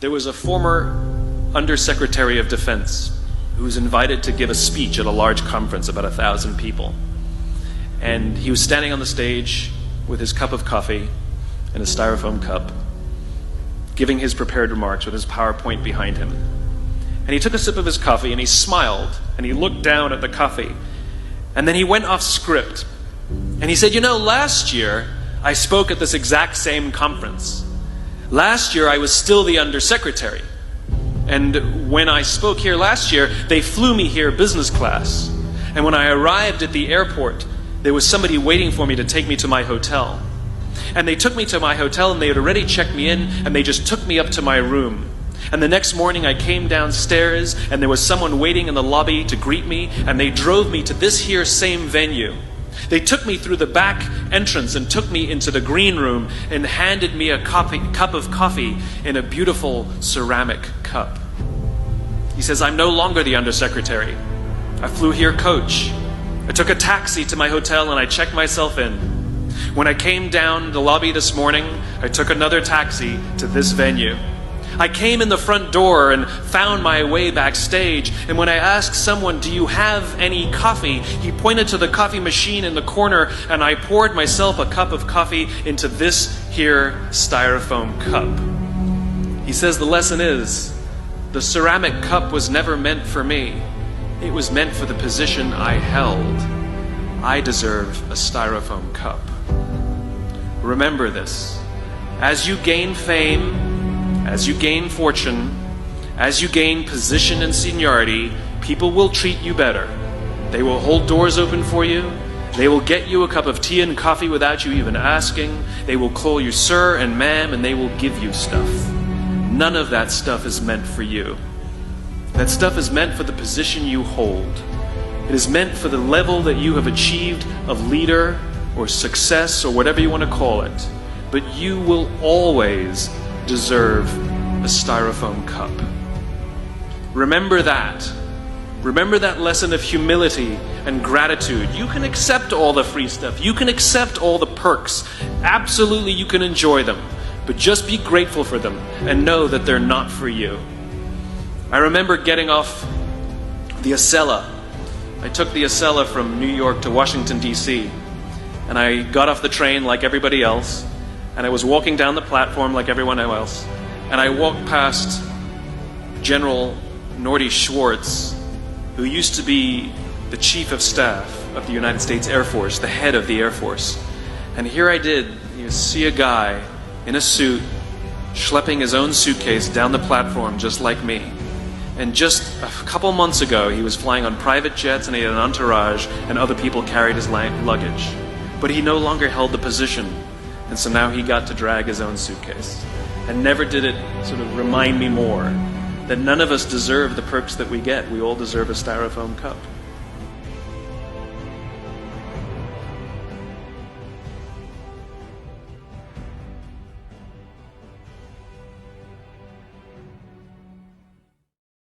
There was a former Undersecretary of Defense who was invited to give a speech at a large conference, about 1,000 people. And he was standing on the stage with his cup of coffee in a styrofoam cup, giving his prepared remarks with his PowerPoint behind him. And he took a sip of his coffee and he smiled and he looked down at the coffee. And then he went off script. And he said, last year I spoke at this exact same conference. Last year I was still the Undersecretary. And when I spoke here last year, they flew me here business class. And when I arrived at the airport, there was somebody waiting for me to take me to my hotel. And they took me to my hotel and they had already checked me in and they just took me up to my room. And the next morning I came downstairs and there was someone waiting in the lobby to greet me and they drove me to this here same venue. They took me through the back entrance and took me into the green room and handed me a cup of coffee in a beautiful ceramic cup. He says, I'm no longer the Undersecretary. I flew here coach. I took a taxi to my hotel and I checked myself in. When I came down the lobby this morning, I took another taxi to this venue. I came in the front door and found my way backstage, and when I asked someone, do you have any coffee? He pointed to the coffee machine in the corner, and I poured myself a cup of coffee into this here styrofoam cup. He says the lesson is, the ceramic cup was never meant for me. It was meant for the position I held. I deserve a styrofoam cup. Remember this. As you gain fame, as you gain fortune, as you gain position and seniority, people will treat you better. They will hold doors open for you. They will get you a cup of tea and coffee without you even asking. They will call you sir and ma'am, and they will give you stuff. None of that stuff is meant for you. That stuff is meant for the position you hold. It is meant for the level that you have achieved of leader or success or whatever you want to call it. But you will always deserve a styrofoam cup. Remember that. Remember that lesson of humility and gratitude. You can accept all the free stuff. You can accept all the perks. Absolutely, you can enjoy them. But just be grateful for them and know that they're not for you. I remember getting off the Acela. I took the Acela from New York to Washington, D.C. And I got off the train like everybody else. And I was walking down the platform like everyone else. And I walked past General Norty Schwartz, who used to be the Chief of Staff of the United States Air Force, the head of the Air Force. And here I did, see a guy in a suit, schlepping his own suitcase down the platform just like me. And just a couple months ago, he was flying on private jets and he had an entourage and other people carried his luggage. But he no longer held the position. And so now he got to drag his own suitcase. And never did it sort of remind me more that none of us deserve the perks that we get. We all deserve a styrofoam cup.